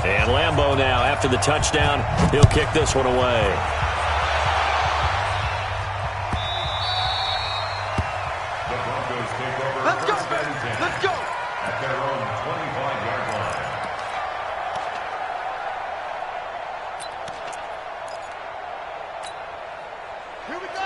And Lambeau now, after the touchdown, he'll kick this one away. Let's go! Let's go! At their own 25-yard line.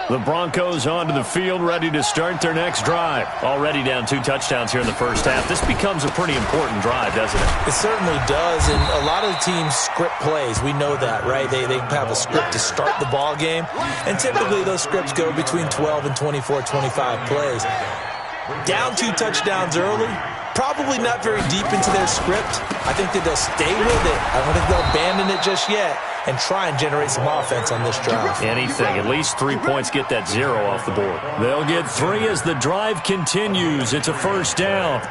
The Broncos onto the field, ready to start their next drive. Already down 2 touchdowns here in the first half. This becomes a pretty important drive, doesn't it? It certainly does, and a lot of the teams script plays. We know that, right? They have a script to start the ball game, and typically those scripts go between 12 and 24, 25 plays. Down 2 touchdowns early, probably not very deep into their script. I think that they'll stay with it. I don't think they'll abandon it just yet and try and generate some offense on this drive. Anything. At least 3 points, get that 0 off the board. They'll get 3 as the drive continues. It's a first down.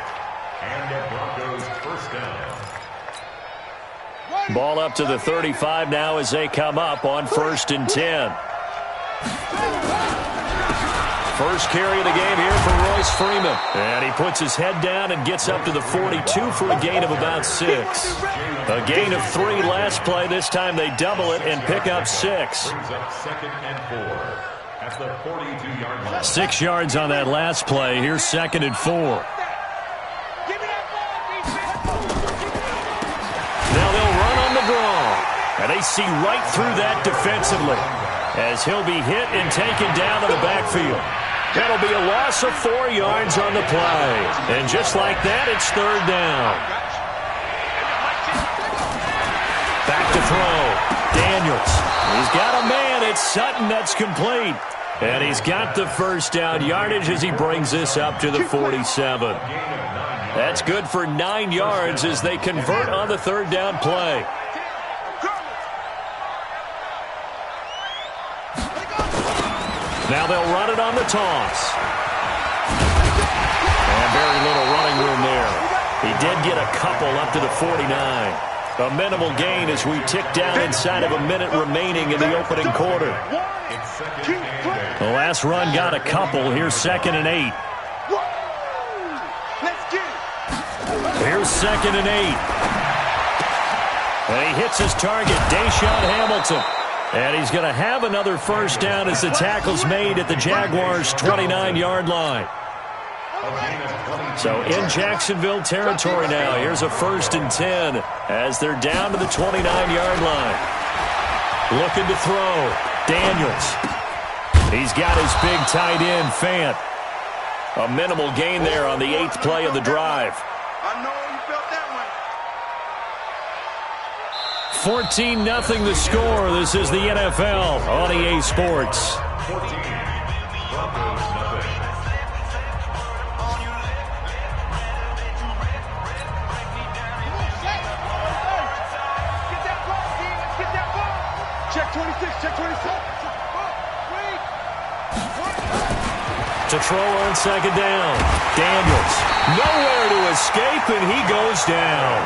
And the Broncos first down. Ball up to the 35 now as they come up on 1st and 10. First carry of the game here for Royce Freeman. And he puts his head down and gets up to the 42 for a gain of about 6. A gain of 3 last play. This time they double it and pick up 6. Brings up 2nd and 4 at the 42-yard line. 6 yards on that last play. Here's 2nd and 4. Now they'll run on the draw. And they see right through that defensively as he'll be hit and taken down in the backfield. That'll be a loss of 4 yards on the play. And just like that, it's 3rd down. Back to throw. Daniels. He's got a man. It's Sutton that's complete. And he's got the first down yardage as he brings this up to the 47. That's good for 9 yards as they convert on the 3rd down play. Now they'll run it on the toss. And very little running room there. He did get a couple up to the 49. A minimal gain as we tick down inside of a minute remaining in the opening quarter. The last run got a couple. Here's 2nd and 8. Here's 2nd and 8. And he hits his target, Deshaun Hamilton. And he's going to have another first down as the tackle's made at the Jaguars' 29-yard line. So in Jacksonville territory now. Here's a 1st and 10 as they're down to the 29-yard line. Looking to throw. Daniels. He's got his big tight end, Fant. A minimal gain there on the 8th play of the drive. I know you felt that one. 14-0 the score. This is the NFL on EA Sports. 14. Broncos nothing. Check 26, check 26. To throw on 2nd down. Daniels. Nowhere to escape, and he goes down.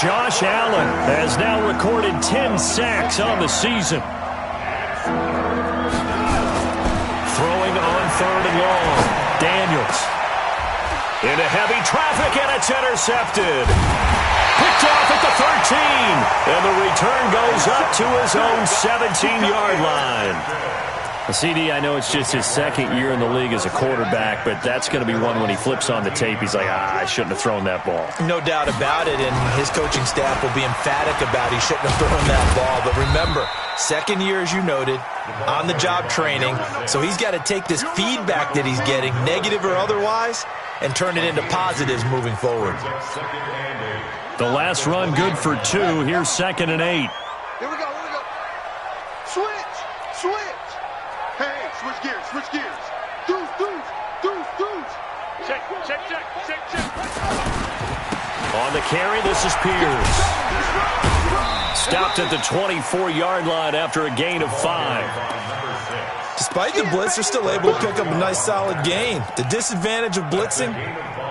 Josh Allen has now recorded 10 sacks on the season. Throwing on 3rd and long. Daniels. Into heavy traffic, and it's intercepted. Picked off at the 13. And the return goes up to his own 17-yard line. CD, I know it's just his 2nd year in the league as a quarterback, but that's going to be one when he flips on the tape. He's like, I shouldn't have thrown that ball. No doubt about it, and his coaching staff will be emphatic about he shouldn't have thrown that ball. But remember, 2nd year, as you noted, on-the-job training, so he's got to take this feedback that he's getting, negative or otherwise, and turn it into positives moving forward. The last run good for 2. Here's 2nd and 8. Here we go, here we go. Switch, switch. Hey, switch gears, switch gears. Deuce, deuce, deuce, deuce. Check, check, check, check, check. On the carry, this is Pierce. Stopped at the 24-yard line after a gain of 5. Despite the blitz, they're still able to pick up a nice solid gain. The disadvantage of blitzing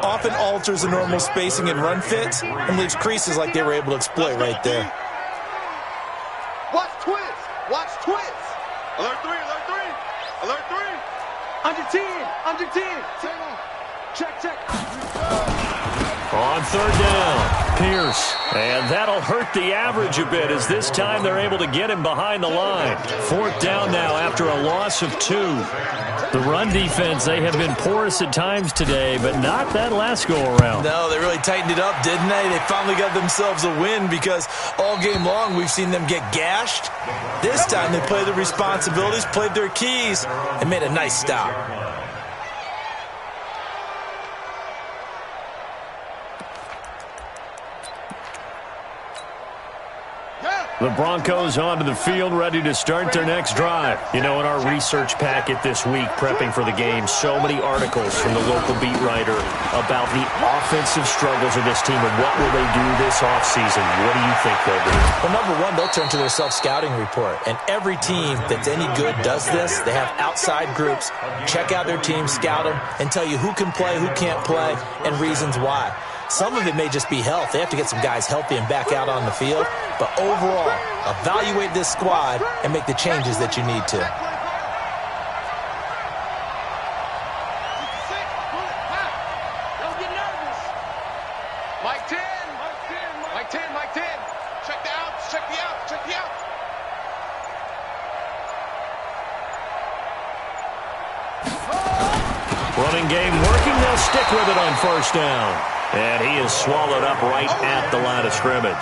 often alters the normal spacing and run fits and leaves creases like they were able to exploit right there. Watch twist, watch twist. Alert 3, alert 3, alert 3. Under 10, under 10. Check, check. On 3rd down. Pierce. And that'll hurt the average a bit as this time they're able to get him behind the line. 4th down now after a loss of 2. The run defense, they have been porous at times today, but not that last go-around. No, they really tightened it up, didn't they? They finally got themselves a win because all game long we've seen them get gashed. This time they played their responsibilities, played their keys, and made a nice stop. The Broncos onto the field, ready to start their next drive. You know, in our research packet this week, prepping for the game, so many articles from the local beat writer about the offensive struggles of this team and what will they do this offseason. What do you think they'll do? Well, number one, they'll turn to their self-scouting report. And every team that's any good does this. They have outside groups, check out their team, scout them, and tell you who can play, who can't play, and reasons why. Some of it may just be health. They have to get some guys healthy and back out on the field. But overall, evaluate this squad and make the changes that you need to. Don't get nervous. Mike 10. Mike 10. Mike 10. Check the outs. Check the outs. Check the outs. Running game working. They'll stick with it on 1st down. And he is swallowed up right at the line of scrimmage.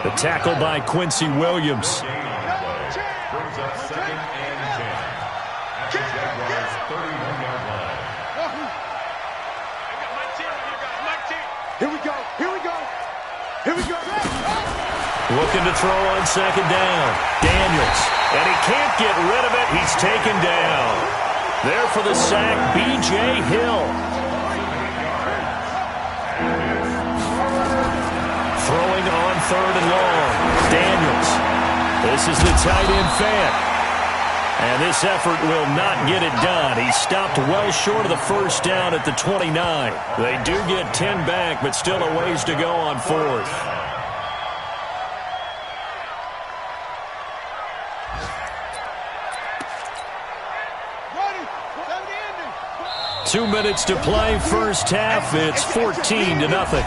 The tackle by Quincy Williams. Brings up 2nd and 10. At the Jaguars' 31-yard line. Here we go. Here we go. Here we go. Looking to throw on 2nd down. Daniels. And he can't get rid of it. He's taken down. There for the sack, B.J. Hill. Throwing on 3rd and long. Daniels. This is the tight end Fant. And this effort will not get it done. He stopped well short of the 1st down at the 29. They do get 10 back, but still a ways to go on 4th. Ready. 2 minutes to play, 1st half. It's 14-0.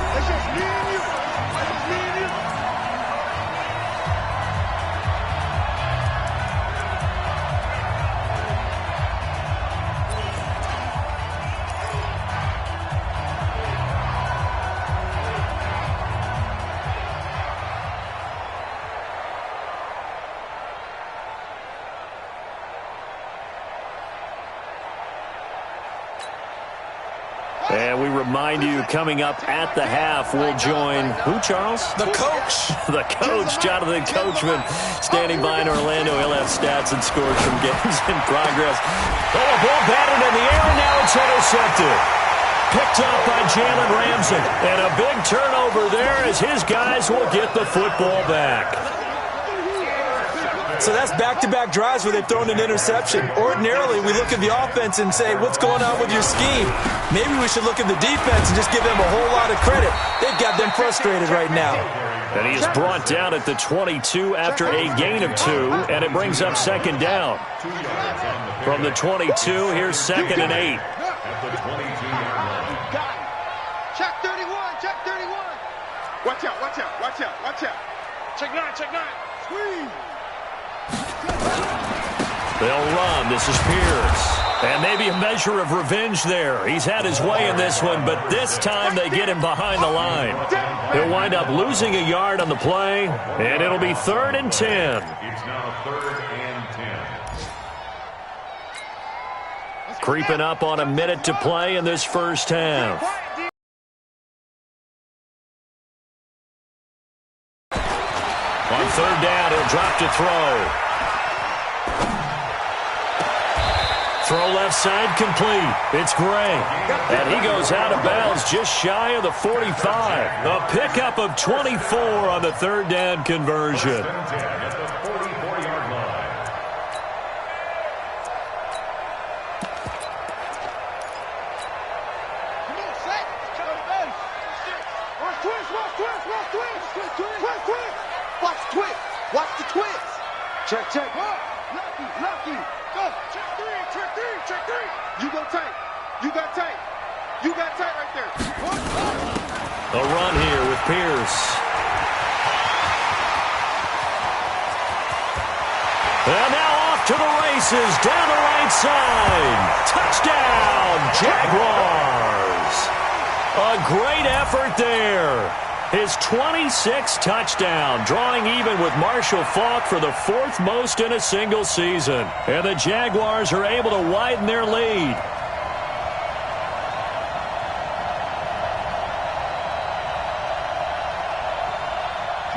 And we remind you, coming up at the half, we'll join who, Charles? The coach. The coach, Jonathan Coachman, standing by in Orlando. He'll have stats and scores from games in progress. Oh, a ball batted in the air, and now it's intercepted. Picked up by Jalen Ramsey. And a big turnover there as his guys will get the football back. So that's back-to-back drives where they've thrown an interception. Ordinarily, we look at the offense and say, what's going on with your scheme? Maybe we should look at the defense and just give them a whole lot of credit. They've got them frustrated right now. And he is brought down at the 22 after a gain of 2, and it brings up 2nd down. From the 22, here's 2nd and 8. At the 22-yard line. Check 31. Check 31. Watch out. Watch out. Watch out. Watch out. Check 9. Check 9. Squeeze. They'll run. This is Pierce. And maybe a measure of revenge there. He's had his way in this one, but this time they get him behind the line. He'll wind up losing a yard on the play, and it'll be 3rd and 10. It's now 3rd and 10. Creeping up on a minute to play in this 1st half. On 3rd down, he'll drop to throw. Throw left side complete. It's Gray. And he goes out of bounds just shy of the 45. A pickup of 24 on the 3rd down conversion. At the 44-yard line. Come on, set. Watch twist. Watch twist. Watch twist. Watch twist. Watch twist. Watch the twist. Check, check. Lucky, lucky. Go. Check 3. Check 3. Check 3. You go tight. You got tight. You got tight right there. A run here with Pierce. And now off to the races, down the right side. Touchdown, Jaguars. A great effort there. His 26th touchdown, drawing even with Marshall Faulk for the 4th most in a single season. And the Jaguars are able to widen their lead.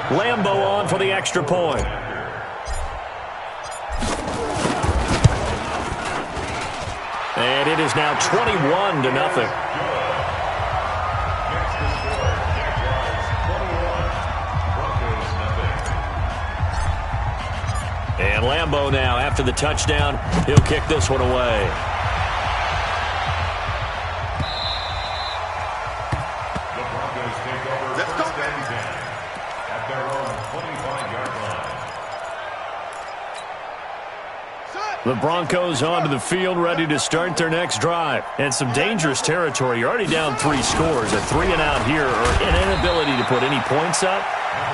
Lambo on for the extra point. And it is now 21-0. And Lambo now, after the touchdown, he'll kick this one away. The Broncos take over first and 10 at their own 25-yard line. The Broncos onto the field, ready to start their next drive. And some dangerous territory. You're already down 3 scores. A 3-and-out here, or an inability to put any points up.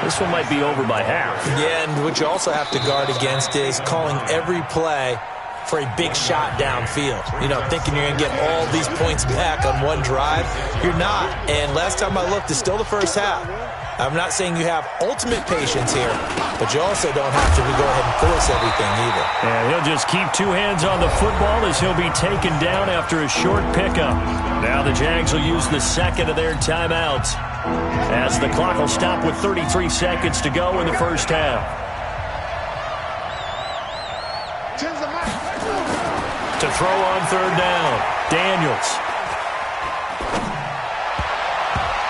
This one might be over by half. Yeah, and what you also have to guard against is calling every play for a big shot downfield. You know, thinking you're going to get all these points back on one drive. You're not. And last time I looked, it's still the first half. I'm not saying you have ultimate patience here, but you also don't have to go ahead and force everything either. And he'll just keep 2 hands on the football as he'll be taken down after a short pickup. Now the Jags will use the second of their timeouts, as the clock will stop with 33 seconds to go in the first half. To throw on 3rd down, Daniels.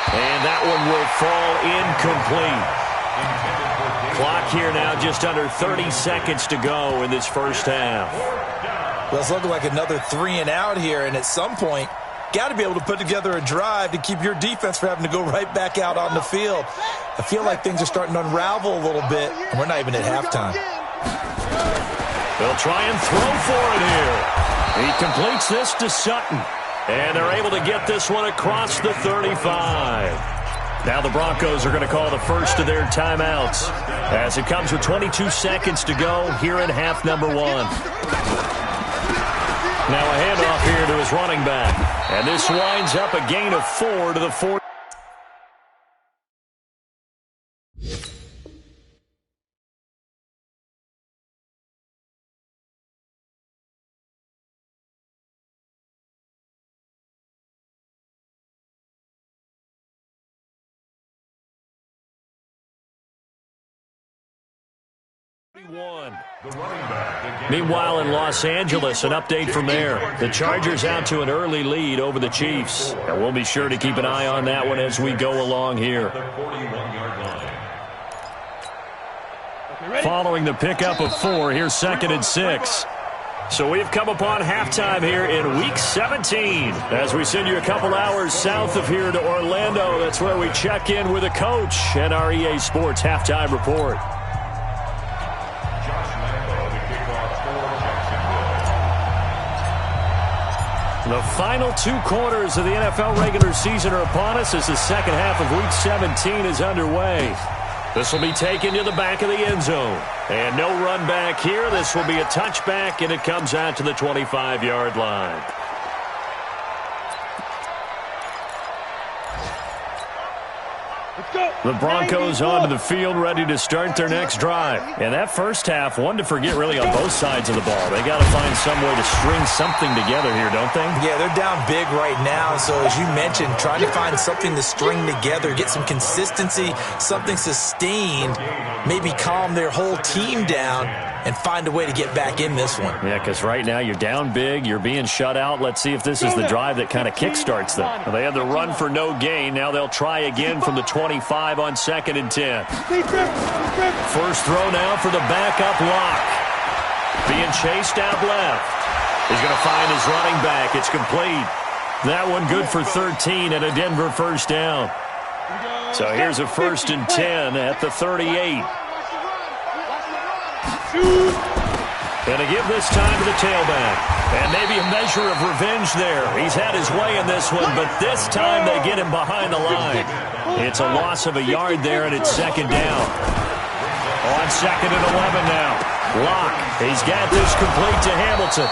And that one will fall incomplete. Clock here now just under 30 seconds to go in this first half. Well, it's looking like another 3-and-out here, and at some point, got to be able to put together a drive to keep your defense from having to go right back out on the field. I feel like things are starting to unravel a little bit, and we're not even at halftime. They'll try and throw for it here. He completes this to Sutton. And they're able to get this one across the 35. Now the Broncos are going to call the first of their timeouts, as it comes with 22 seconds to go here in half number 1. Now a handoff here to his running back. And this winds up a gain of 4 to the 40. Meanwhile, in Los Angeles, an update from there. The Chargers out to an early lead over the Chiefs. And we'll be sure to keep an eye on that one as we go along here. Following the pickup of 4, here's 2nd and 6. So we've come upon halftime here in Week 17. As we send you a couple hours south of here to Orlando, that's where we check in with a coach and our EA Sports halftime report. The final 2 quarters of the NFL regular season are upon us as the second half of Week 17 is underway. This will be taken to the back of the end zone. And no run back here. This will be a touchback, and it comes out to the 25-yard line. The Broncos onto the field, ready to start their next drive. And that first half, one to forget really on both sides of the ball. They got to find some way to string something together here, don't they? Yeah, they're down big right now. So as you mentioned, trying to find something to string together, get some consistency, something sustained, maybe calm their whole team down and find a way to get back in this one. Yeah, because right now you're down big, you're being shut out. Let's see if this is the drive that kind of kickstarts them. Well, they had the run for no gain. Now they'll try again from the 25 on 2nd and 10. First throw now for the backup lock. Being chased out left. He's going to find his running back. It's complete. That one good for 13 and a Denver first down. So here's a 1st and 10 at the 38. And to give this time to the tailback. And maybe a measure of revenge there. He's had his way in this one, but this time they get him behind the line. It's a loss of a yard there, and it's second down. On 2nd and 11 now. Locke, he's got this complete to Hamilton.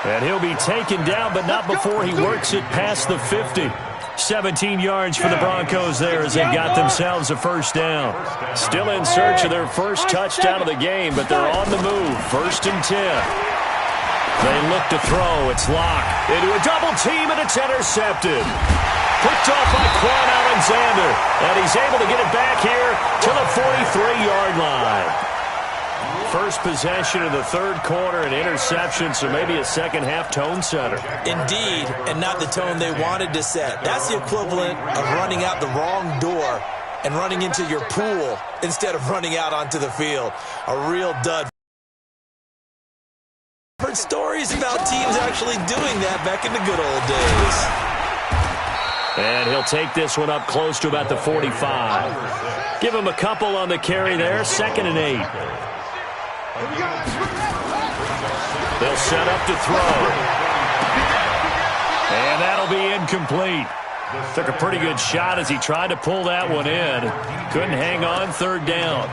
And he'll be taken down, but not before he works it past the 50. 17 yards for the Broncos there as they got themselves a first down. Still in search of their first touchdown of the game, but they're on the move. 1st and 10. They look to throw. It's Locke into a double team, and it's intercepted. Picked off by Quan Alexander, and he's able to get it back here to the 43-yard line. First possession of the 3rd quarter, an interception, so maybe a second-half tone setter. Indeed, and not the tone they wanted to set. That's the equivalent of running out the wrong door and running into your pool instead of running out onto the field. A real dud. I've heard stories about teams actually doing that back in the good old days. And he'll take this one up close to about the 45. Give him a couple on the carry there, 2nd and 8. They'll set up to throw. And that'll be incomplete. Took a pretty good shot as he tried to pull that one in. Couldn't hang on, 3rd down.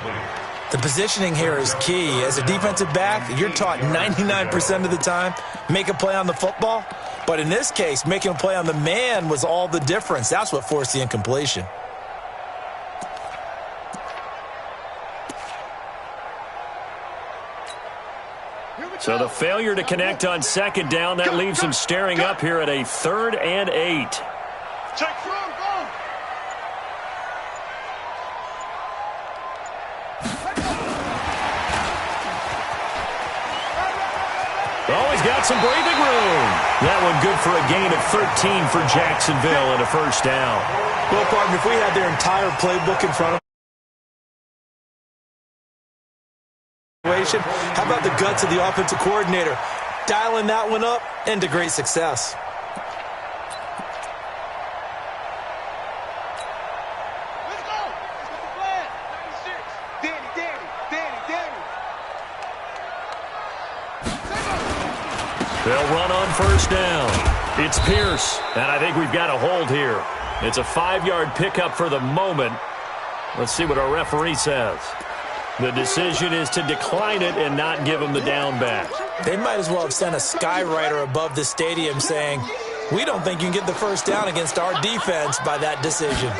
The positioning here is key. As a defensive back, you're taught 99% of the time, make a play on the football. But in this case, making a play on the man was all the difference. That's what forced the incompletion. So the failure to connect on 2nd down, that leaves him staring up here at a 3rd and 8. Oh, he's got some breathing room. That one good for a gain of 13 for Jacksonville and a first down. Well, partner, if we had their entire playbook in front of how about the guts of the offensive coordinator? Dialing that one up into great success. Let's go. What's the plan? 96. Danny. They'll run on first down. It's Pierce, and I think we've got a hold here. It's a 5-yard pickup for the moment. Let's see what our referee says. The decision is to decline it and not give him the down back. They might as well have sent a skywriter above the stadium saying, we don't think you can get the first down against our defense by that decision.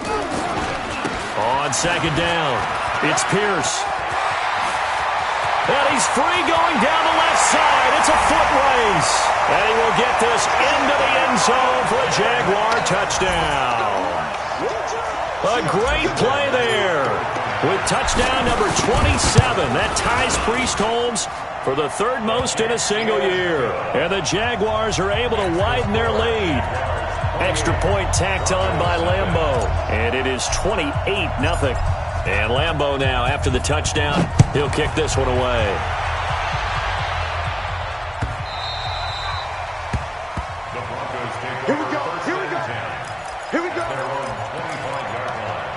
On 2nd down, it's Pierce. And he's free going down the left side. It's a foot race. And he will get this into the end zone for a Jaguar touchdown. A great play there. With touchdown number 27, that ties Priest Holmes for the 3rd most in a single year. And the Jaguars are able to widen their lead. Extra point tacked on by Lambeau. And it is 28-0. And Lambeau now, after the touchdown, he'll kick this one away. The Broncos take Here we over go. first Here we and go. 10. Here we go. Their own 25-yard line.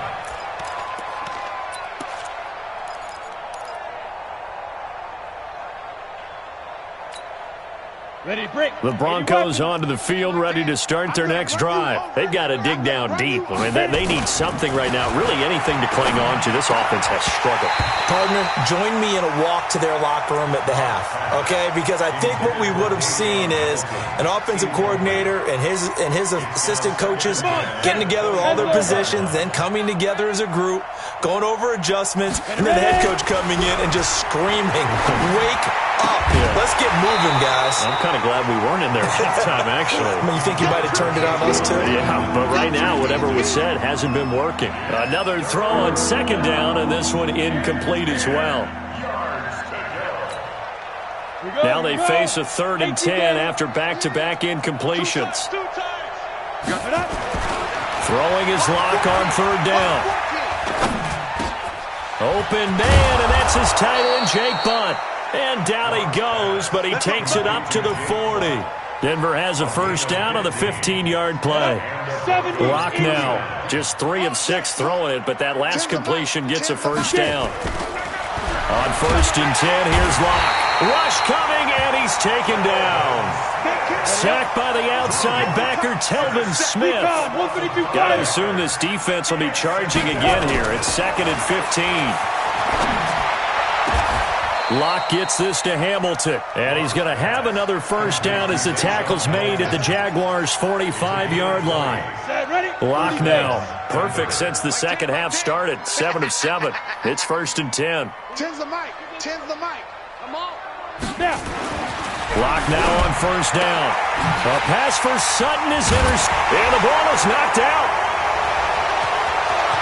Ready, break. The Broncos onto the field, ready to start their next drive. They've got to dig down deep. I mean, they need something right now, really anything to cling on to. This offense has struggled. Partner, join me in a walk to their locker room at the half, okay? Because I think what we would have seen is an offensive coordinator and his assistant coaches getting together with all their positions, then coming together as a group, going over adjustments, and then the head coach coming in and just screaming, wake up. Yeah. Let's get moving, guys. I'm kind of glad we weren't in there at halftime, actually. I mean, you think you might have turned it on us, too? Yeah, but right now, whatever was said hasn't been working. Another throw on 2nd down, and this one incomplete as well. Now they face a 3rd and 10 after back-to-back incompletions. Throwing his Locke on 3rd down. Open man, and that's his tight end, Jake Butt. And down he goes, but he takes it up to the 40. Denver has a first down on the 15-yard play. Locke now just 3 of 6 throwing it, but that last completion gets a first down. On 1st and 10, here's Locke. Rush coming, and he's taken down. Sacked by the outside backer, Telvin Smith. Got to assume this defense will be charging again here. It's 2nd and 15. Locke gets this to Hamilton, and he's going to have another first down as the tackle's made at the Jaguars' 45-yard line. Locke now, perfect since the second half started, 7 of 7. It's 1st and 10. Tens the mic. Tens the mic. Come on. Locke now on first down. A pass for Sutton is intercepted, and the ball is knocked out.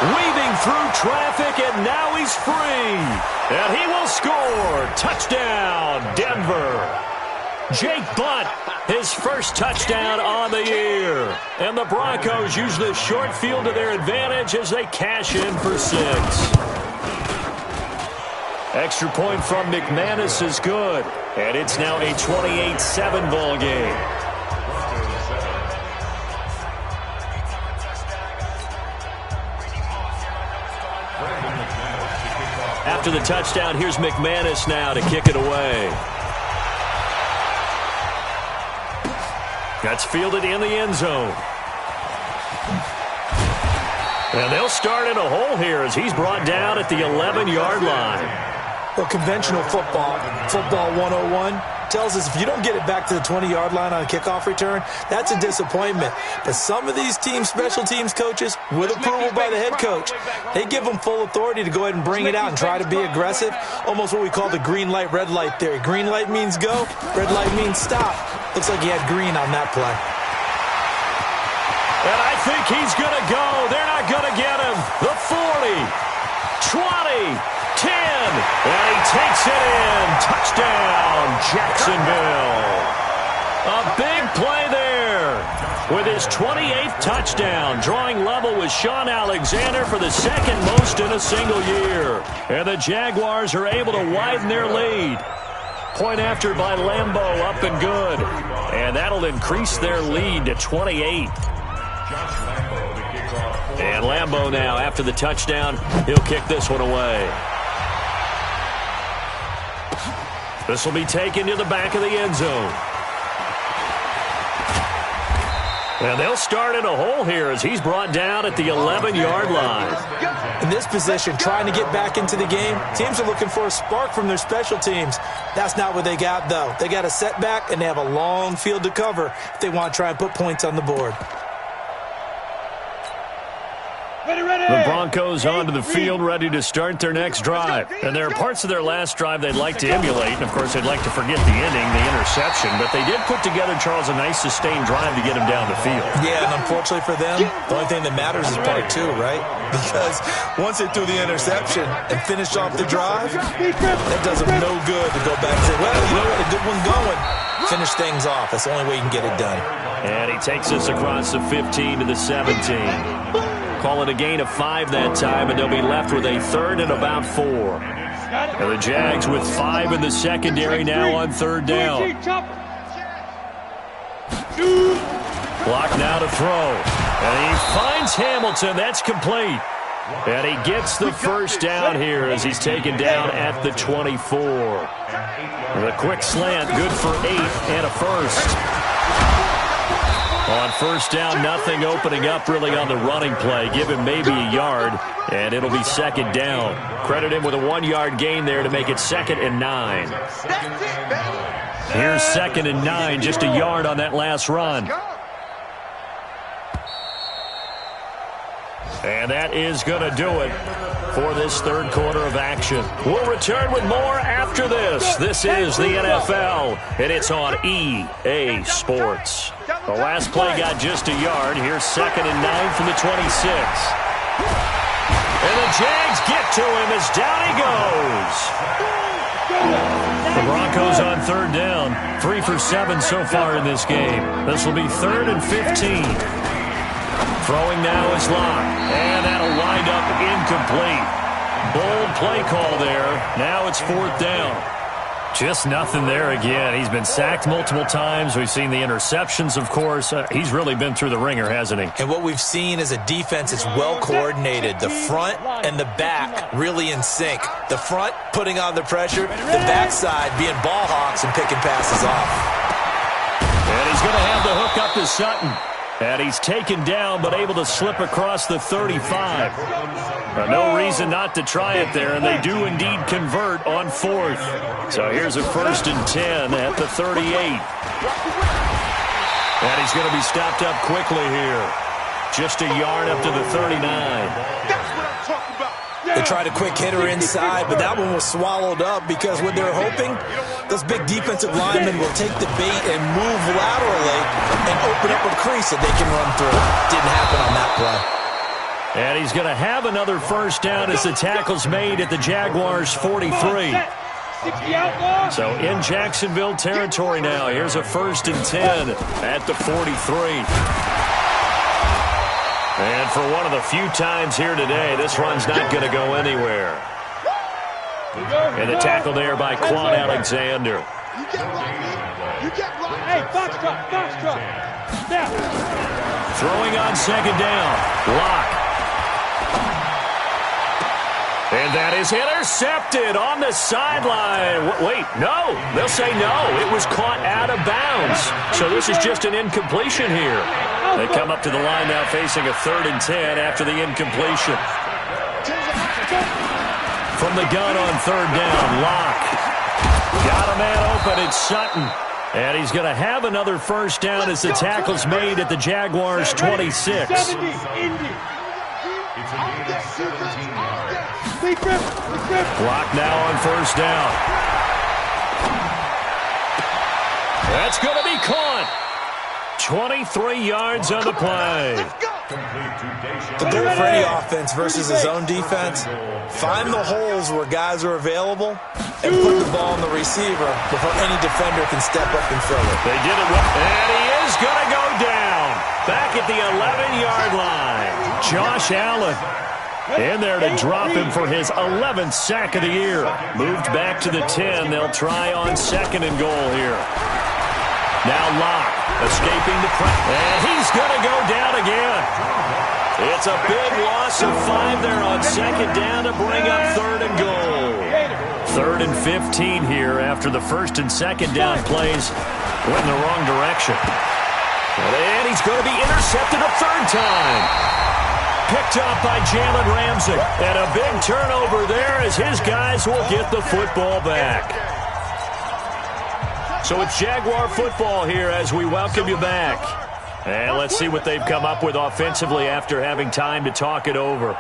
Weaving through traffic, and now he's free. And he will score. Touchdown, Denver. Jake Butt, his first touchdown on the year. And the Broncos use the short field to their advantage as they cash in for 6. Extra point from McManus is good. And it's now a 28-7 ball game. After the touchdown, here's McManus now to kick it away. That's fielded in the end zone. And they'll start in a hole here as he's brought down at the 11-yard line. Well, conventional football 101, tells us if you don't get it back to the 20-yard line on a kickoff return, that's a disappointment. But some of these special teams coaches, with approval by the head coach, they give them full authority to go ahead and bring it out and try to be aggressive. Almost what we call the green light, red light theory. Green light means go, red light means stop. Looks like he had green on that play. And I think he's going to go. They're not going to get him. The 40, 20, 10, and he takes it in. Touchdown, Jacksonville. A big play there with his 28th touchdown, drawing level with Sean Alexander for the second most in a single year. And the Jaguars are able to widen their lead. Point after by Lambeau, up and good. And that'll increase their lead to 28. And Lambeau now, after the touchdown, he'll kick this one away. This will be taken to the back of the end zone. And they'll start in a hole here as he's brought down at the 11-yard line. In this position, trying to get back into the game, teams are looking for a spark from their special teams. That's not what they got, though. They got a setback, and they have a long field to cover if they want to try and put points on the board. The Broncos onto the field, ready to start their next drive. And there are parts of their last drive they'd like to emulate. And, of course, they'd like to forget the ending, the interception. But they did put together, Charles, a nice sustained drive to get him down the field. Yeah, and unfortunately for them, the only thing that matters is part 2, right? Because once they threw the interception and finished off the drive, that does them no good to go back and say, well, you know what, a good one going. Finish things off. That's the only way you can get it done. And he takes us across the 15 to the 17. Call it a gain of 5 that time, and they'll be left with a 3rd and about 4. And the Jags with 5 in the secondary now on 3rd down. Block now to throw. And he finds Hamilton. That's complete. And he gets the first down here as he's taken down at the 24. The quick slant, good for 8 and a first. On first down, nothing opening up really on the running play. Give him maybe a yard, and it'll be 2nd down. Credit him with a 1-yard gain there to make it 2nd and 9. Here's 2nd and 9, just a yard on that last run. And that is going to do it for this third quarter of action. We'll return with more after this. This is the NFL, and it's on EA Sports. The last play got just a yard. Here's 2nd and 9 from the 26. And the Jags get to him as down he goes. The Broncos on 3rd down. 3 for 7 so far in this game. This will be 3rd and 15. Throwing now is Locke. And that'll wind up incomplete. Bold play call there. Now it's 4th down. Just nothing there again. He's been sacked multiple times. We've seen the interceptions, of course. He's really been through the ringer, hasn't he? And what we've seen is a defense that's well coordinated. The front and the back really in sync. The front putting on the pressure, the backside being ball hawks and picking passes off. And he's going to have the hook up to Sutton. And he's taken down but able to slip across the 35. No reason not to try it there, and they do indeed convert on 4th. So here's a 1st and 10 at the 38. And he's going to be stopped up quickly here. Just a yard up to the 39. That's what I'm talking about. They tried a quick hitter inside, but that one was swallowed up because what they're hoping, those big defensive linemen will take the bait and move laterally and open up a crease that they can run through. Didn't happen on that play. And he's going to have another 1st down as the tackle's made at the Jaguars' 43. So in Jacksonville territory now. Here's a 1st and 10 at the 43. And for one of the few times here today, this run's not going to go anywhere. And the tackle there by Quan Alexander. Hey, Foxtrot. Step. Throwing on 2nd down. Lock. And that is intercepted on the sideline. Wait, no. They'll say no. It was caught out of bounds. So this is just an incompletion here. They come up to the line now facing a 3rd and 10 after the incompletion. From the gun on 3rd down, Lock. Got a man open, it's Sutton. And he's going to have another 1st down as the tackle's made at the Jaguars' 26. Block now on 1st down. That's going to be caught. 23 yards on the play. The goal for any offense versus his own defense, find the holes where guys are available and put the ball on the receiver before any defender can step up and fill it. They did it well. And he is going to go down. Back at the 11-yard line. Josh Allen in there to drop him for his 11th sack of the year. Moved back to the 10. They'll try on 2nd and goal here. Now Locke escaping the pressure. And he's going to go down again. It's a big loss of 5 there on 2nd down to bring up 3rd and goal. 3rd and 15 here after the 1st and 2nd down plays went in the wrong direction. And he's going to be intercepted a 3rd time. Picked up by Jalen Ramsey. And a big turnover there as his guys will get the football back. So it's Jaguar football here as we welcome you back. And let's see what they've come up with offensively after having time to talk it over.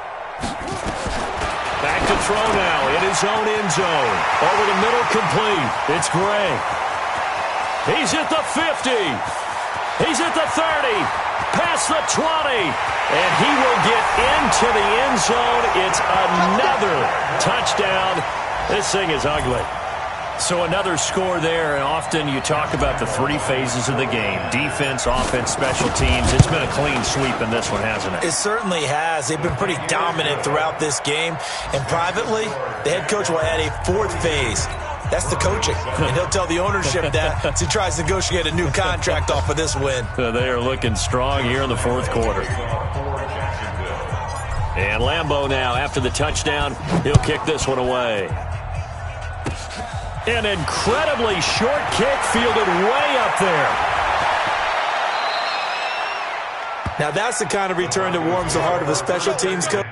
Back to throw now in his own end zone. Over the middle, complete. It's Gray. He's at the 50. He's at the 30. Past the 20. And he will get into the end zone. It's another touchdown. This thing is ugly. So another score there, and often you talk about the 3 phases of the game. Defense, offense, special teams. It's been a clean sweep in this one, hasn't it? It certainly has. They've been pretty dominant throughout this game. And privately, the head coach will add a 4th phase. That's the coaching. And he'll tell the ownership that as he tries to negotiate a new contract off of this win. They are looking strong here in the 4th quarter. And Lambeau now, after the touchdown, he'll kick this one away. An incredibly short kick fielded way up there. Now that's the kind of return that warms the heart of a special teams coach.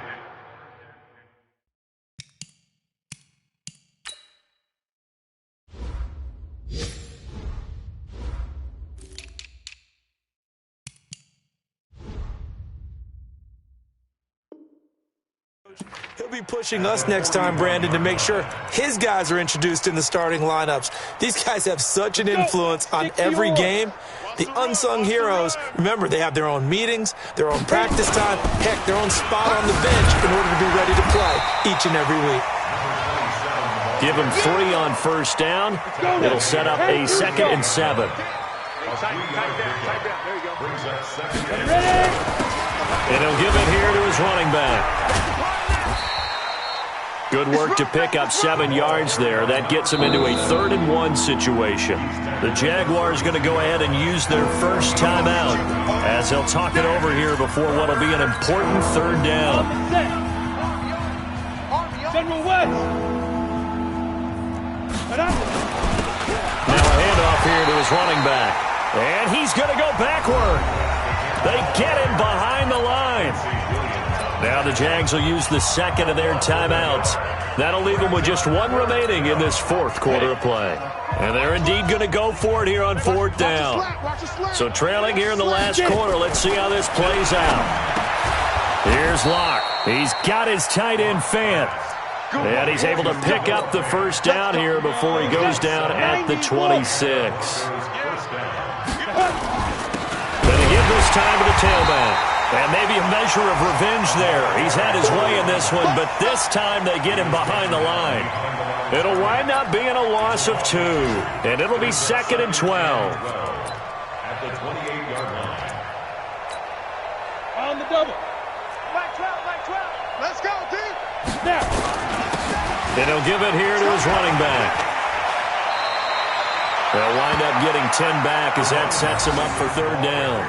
He'll be pushing us next time, Brandon, to make sure his guys are introduced in the starting lineups. These guys have such an influence on every game. The unsung heroes, remember, they have their own meetings, their own practice time, heck, their own spot on the bench in order to be ready to play each and every week. Give him 3 on 1st down. It'll set up a 2nd and 7. And he'll give it here to his running back. Good work to pick up 7 yards there. That gets them into a 3rd-and-1 situation. The Jaguars going to go ahead and use their first timeout as they'll talk it over here before what will be an important 3rd down. General West. Now a handoff here to his running back. And he's going to go backward. They get him behind the line. Now the Jags will use the 2nd of their timeouts. That'll leave them with just 1 remaining in this 4th quarter of play. And they're indeed going to go for it here on 4th down. So trailing here in the last quarter, let's see how this plays out. Here's Locke. He's got his tight end Fant. And he's able to pick up the 1st down here before he goes down at the 26. Going to give this time to the tailback. And maybe a measure of revenge there. He's had his way in this one, but this time they get him behind the line. It'll wind up being a loss of 2, and it'll be 2nd and 12. At the 28-yard line. On the double. Right 12. Let's go, D. Snap. And he'll give it here to his running back. They'll wind up getting 10 back as that sets him up for 3rd down.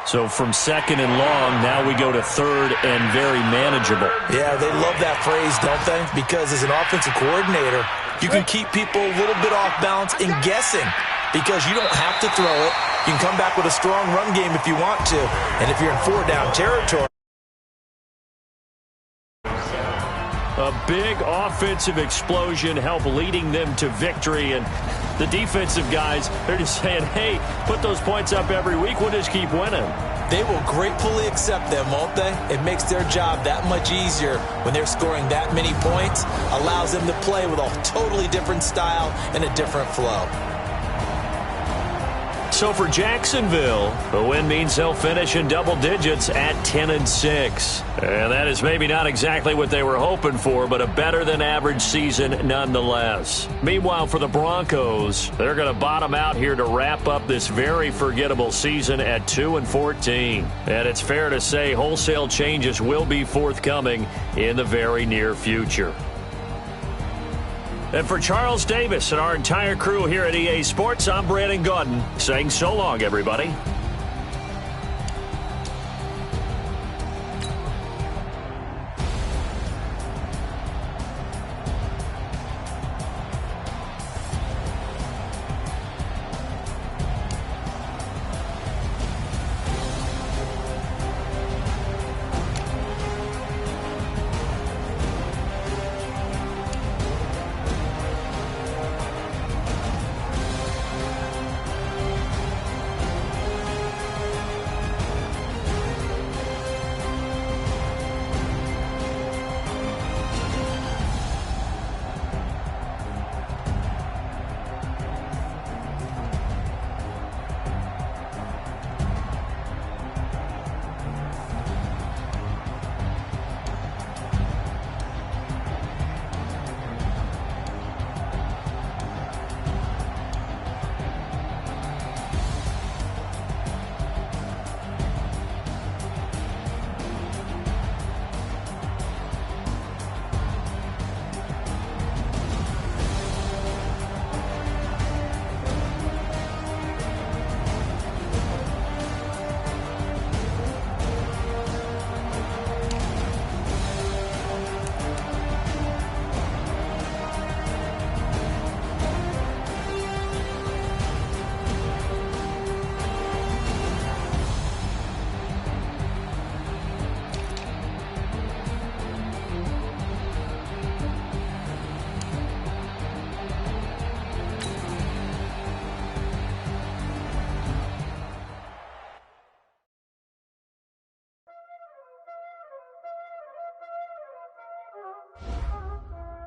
So from 2nd and long, now we go to 3rd and very manageable. Yeah, they love that phrase, don't they? Because as an offensive coordinator, you can keep people a little bit off balance and guessing because you don't have to throw it. You can come back with a strong run game if you want to. And if you're in 4-down territory, a big offensive explosion helped leading them to victory. And the defensive guys, they're just saying, hey, put those points up every week. We'll just keep winning. they will gratefully accept them, won't they? It makes their job that much easier when they're scoring that many points, allows them to play with a totally different style and a different flow. So for Jacksonville, the win means they'll finish in double digits at 10-6. And that is maybe not exactly what they were hoping for, but a better than average season nonetheless. Meanwhile, for the Broncos, they're going to bottom out here to wrap up this very forgettable season at 2-14. And it's fair to say wholesale changes will be forthcoming in the very near future. And for Charles Davis and our entire crew here at EA Sports, I'm Brandon Gaudin saying so long, everybody.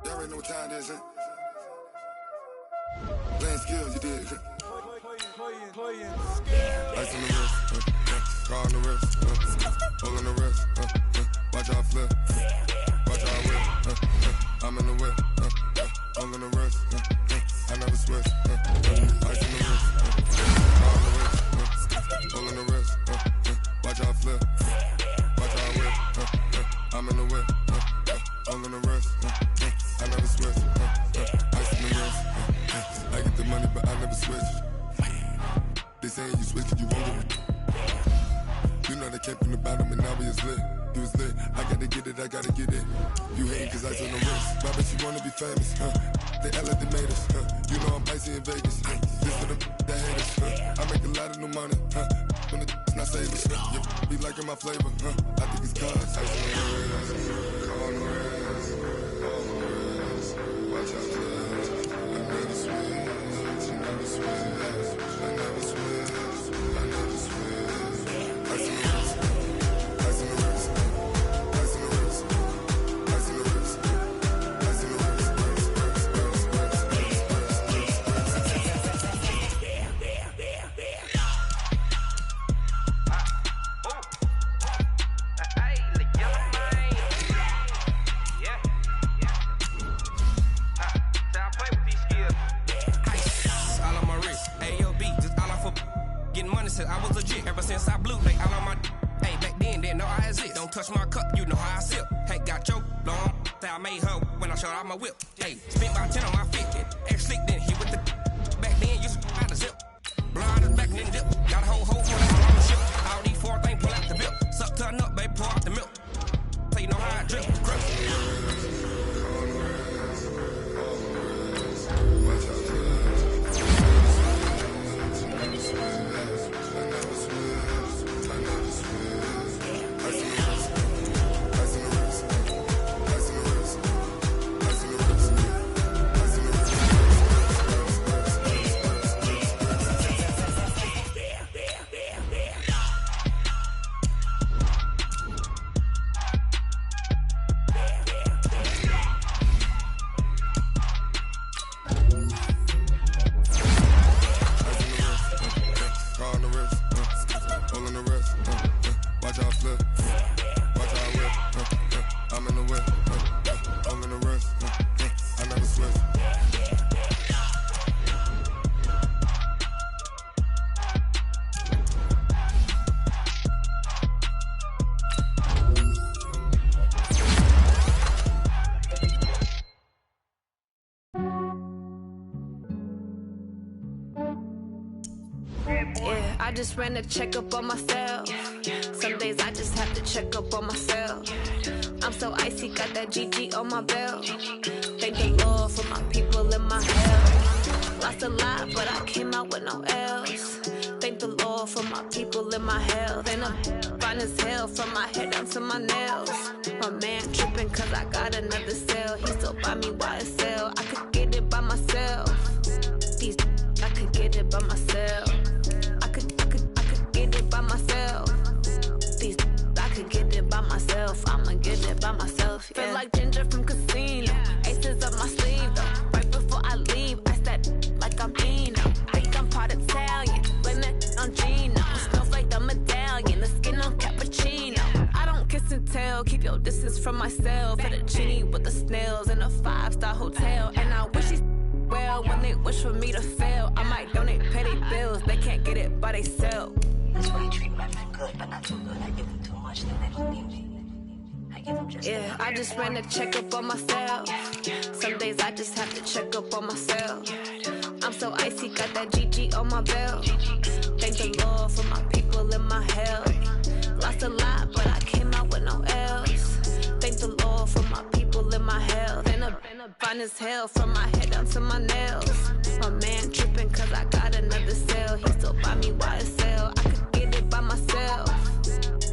Y'all already know what time it is, huh? Playing skills, you did. Ice on the wrist, car on the wrist, hole in the wrist, watch out flip, watch out whip, I'm in the whip, hole in the wrist, I never switch, ice on the wrist, car on the wrist, hole in the wrist, watch out flip, watch out whip, I'm in the whip, hole in the wrist, switch. They saying you switch, you won't get it. You know they came from the bottom and now we is lit. You was lit, I gotta get it, I gotta get it. You hating cause ice on the wrist. I bet you wanna be famous, huh? They act like they made us, huh? You know I'm icy in Vegas. This for the that hate us, huh? I make a lot of new money, huh? When the not save us, huh? You be liking my flavor, huh? I think it's cause ice on the wrist, on the wrist, on the wrist. Watch out, cuz I never switch, I never switch, I never switch, I never switch. Ice on the wrist, ice on the wrist, ice on the wrist, ice on the wrist, ice on the wrist. I was legit ever since I blew they all on my hey back then didn't know I exist. Don't touch my cup, you know how I sip. Hey, got your long that I made her when I showed out my whip. Hey, spent about 10 on my 50. X slick then hit with the back then used to out the zip. Blind as back then dip. Got a whole full of on the ship. All these four things pull out the belt. Suck turn up, baby, pour out the milk. So you know how I drip. I just ran a checkup on myself. Some days I just have to check up on myself. I'm so icy, got that GG on my belt. Thank the Lord for my people in my health. Lost a lot, but I came out with no L's. Thank the Lord for my people in my health. And I'm fine as hell from my head down to my nails. My man tripping cause I got another cell. He still buy me YSL. I could get it by myself. These I could get it by myself. I could get it by myself. These I could get it by myself. I'ma get it by myself. Yeah. Feel like Ginger from Casino. Aces up my sleeve though. Right before I leave, I step like I'm Eno. Think I'm part Italian. Blame that on Gino. Smells like the medallion. The skin on cappuccino. I don't kiss and tell. Keep your distance from myself. At a genie with the snails in a 5-star hotel. And I wish he's well when they wish for me to fail. I might donate petty bills. They can't get it by themselves. That's why you treat my men good, but not too good. I give them too much, then they don't need me. I give them just yeah, I just ran a checkup on myself. Some days I just have to check up on myself. I'm so icy, got that GG on my belt. Thank the Lord for my people in my health. Lost a lot, but I came out with no L's. Thank the Lord for my people in my health. And I'm fine as hell from my head down to my nails. My man tripping cause I got another cell. He still buy me YSL. I could get it by myself.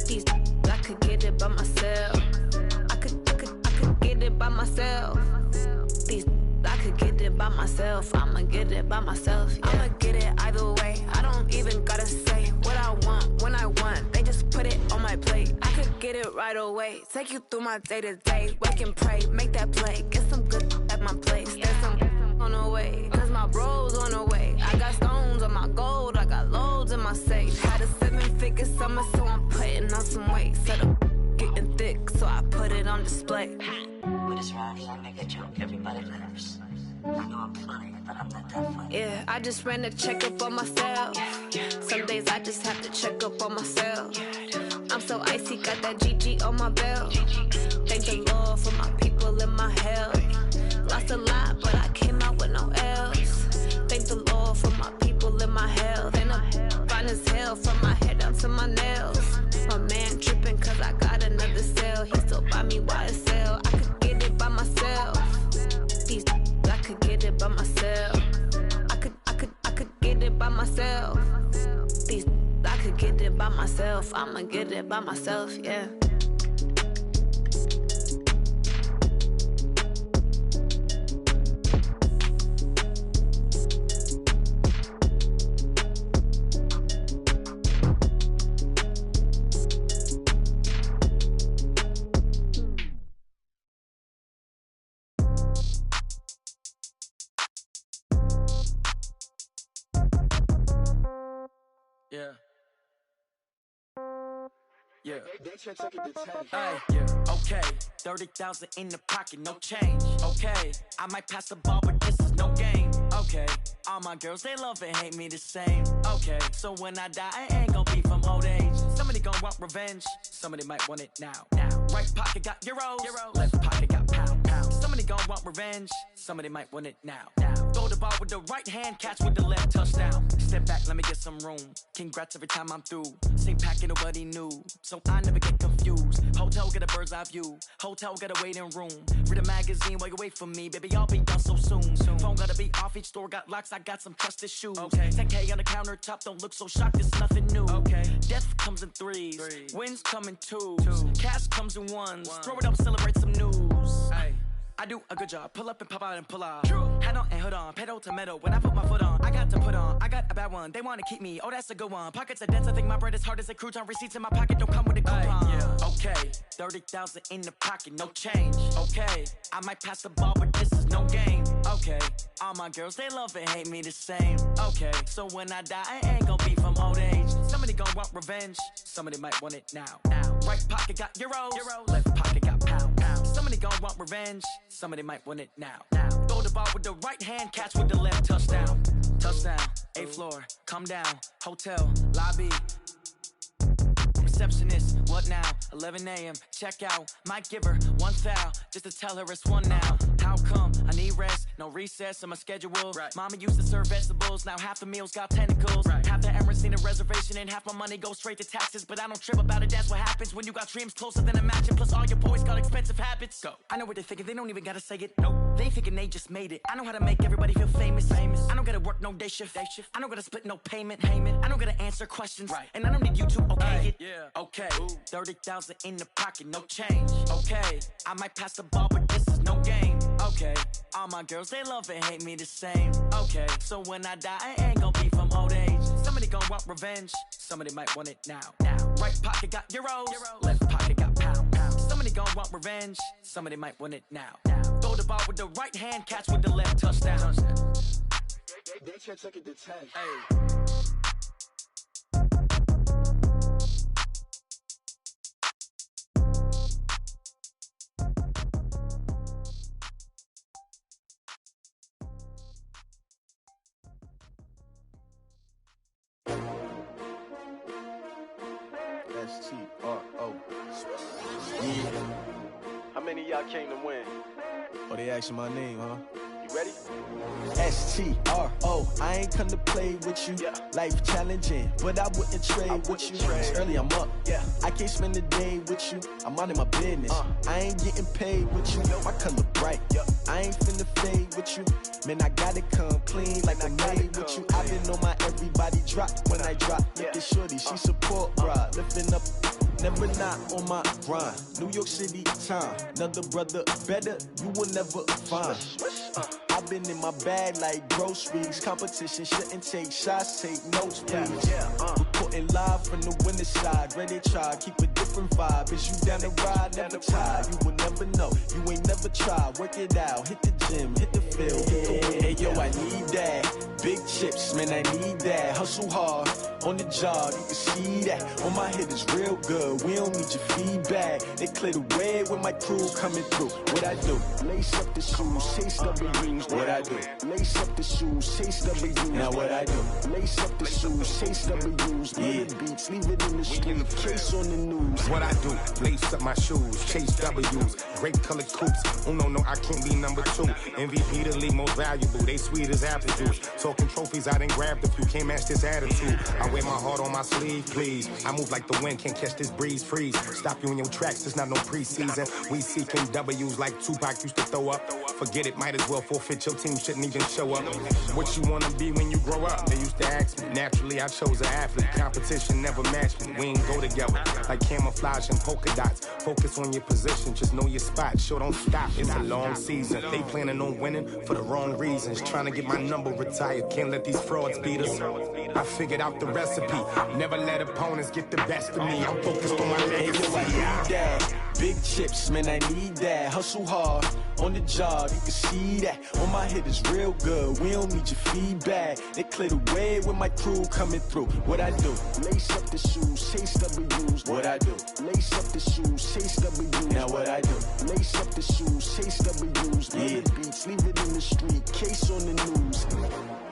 These I could get it by myself. I could get it by myself. These I could get it by myself. I'ma get it by myself. Yeah. I'ma get it either way. I don't even gotta say what I want when I want. They just put it on my plate. I could get it right away. Take you through my day to day. Wake and pray, make that play. Get some good at my place. There's some on the way, cause my bro's on the way. I got stones on my gold. I got loads in my safe. Had a 7-figure summer, so I'm putting on some weight. Set up getting thick, so I put it on display. With this round here, I make a joke, everybody laughs. I know I'm funny, but I'm not that funny. Yeah, I just ran a checkup on myself. Some days I just have to check up on myself. I'm so icy, got that GG on my belt. Thank the Lord for my people in my health. Lost a lot, but I came out with no L's. Thank the Lord for my people by myself. I'ma get it by myself, yeah. Yeah. Yeah. Hey, yeah. Okay. 30,000 in the pocket, no change. Okay. I might pass the ball, but this is no game. Okay. All my girls, they love and hate me the same. Okay. So when I die, I ain't gon' be from old age. Somebody gon' want revenge. Somebody might want it now. Right pocket got euros. Left pocket got pound. Somebody gon' want revenge. Somebody might want it now. Throw the ball with the right hand, catch with the left, touchdown. Step back, let me get some room. Congrats every time I'm through. Same packet, nobody knew, so I never get confused. Hotel get a bird's eye view. Hotel got a waiting room. Read a magazine while you wait for me, baby. I'll be done so soon. Phone gotta be off. Each store got locks. I got some trusted shoes. 10K on the countertop. Don't look so shocked. It's nothing new. Death comes in threes. Wins come in twos. Cash comes in ones. Throw it up, celebrate some news. I do a good job. Pull up and pop out and pull out. Head on and hood on. Pedal to metal. When I put my foot on, I got to put on. I got a bad one. They want to keep me. Oh, that's a good one. Pockets are dense. I think my bread is hard as a crouton. Receipts in my pocket don't come with a coupon. Okay. 30,000 in the pocket. No change. Okay. I might pass the ball, but this is no game. Okay. All my girls, they love and hate me the same. Okay. So when I die, I ain't gon' be from old age. Somebody gon' want revenge. Somebody might want it now. Right pocket got euros. Left pocket got pound. Somebody gon' want revenge. Somebody might want it now. Throw the ball with the right hand, catch with the left, touchdown. Touchdown, 8th floor, come down, hotel, lobby. Receptionist, what now? 11 a.m., check out. Might give her one foul, just to tell her it's one now. How come? I need rest, no recess on my schedule. Mama used to serve vegetables, now half the meals got tentacles. Half the Emirates need a reservation and half my money goes straight to taxes. But I don't trip about it, that's what happens when you got dreams closer than imagine. Plus all your boys got expensive habits. Go. I know what they're thinking, they don't even gotta say it. Nope. They thinking they just made it. I know how to make everybody feel famous. I don't gotta work no day shift. I don't gotta split no payment. I don't gotta answer questions. And I don't need you to okay it. Okay, 30,000 in the pocket, no change. Okay, I might pass the ball, but this is no game. Okay, all my girls, they love and hate me the same. Okay, so when I die, I ain't gon' be from old age. Somebody gon' want revenge. Somebody might want it now. Right pocket got euros. Left pocket got pound. Somebody gon' want revenge. Somebody might want it now. Throw the ball with the right hand, catch with the left, touchdown. They can't take it to 10. S-T-R-O. Yeah. How many of y'all came to win? Oh, they asking my name, huh? You ready? S-T-R-O. I ain't come to play with you. Life challenging, but I wouldn't trade with you. It's early, I'm up. I can't spend the day with you. I'm out of my business. I ain't getting paid with you. My color bright. I ain't finna fade with you. Man, I gotta come clean like I'm made with you. I've been on my everybody drop when I drop. Look at shorty, she support ride. Lifting up, never not on my grind. New York City time. Another brother better, you will never find. I've been in my bag like groceries. Competition shouldn't take shots, take notes, please. Reporting live from the winter side. Ready to try, keep a different vibe. Is you down the ride, never tired. You will never know, you ain't never tried. Work it out, hit the gym, hit the field, hit the wind. Hey yo, I need that. Big chips, man, I need that. Hustle hard, on the job, you can see that. On my head is real good, we don't need your feedback. They clear the way when my crew coming through. What I do? Lace up the shoes, chase W's. What I do? Lace up the shoes, chase W's. Now what I do? Lace up the shoes, chase W's. Yeah. Beats, leave it in the street, case on the news. What I do? Lace up my shoes, chase W's. Great colored coops. Oh no, I can't be number 2. MVP the league most valuable. They sweet as apple juice. Talking trophies, I done grabbed a few. Can't match this attitude. I wear my heart on my sleeve, please. I move like the wind, can't catch this breeze, freeze. Stop you in your tracks, it's not no preseason. We seeking W's like Tupac used to throw up. Forget it, might as well forfeit. Your team shouldn't even show up. What you wanna be when you grow up? They used to ask me. Naturally, I chose an athlete. competition never match me. We ain't go together like camouflage and polka dots. Focus on your position, just know your spot. Sure, don't stop. It's a long season. They planning on winning for the wrong reasons. Trying to get my number retired. Can't let these frauds beat us. I figured out the recipe. Never let opponents get the best of me. I'm focused on my legacy. Yo, I need that. Big chips, man, I need that. Hustle hard on the job, you can see that. On my head is real good. We don't need your feedback. They clear the way with my crew coming through. What I do? Lace up the shoes, chase W's. What I do? Lace up the shoes, chase W's. Now what I do? Lace up the shoes, chase W's. Yeah. Beats, leave it in the street, case on the news.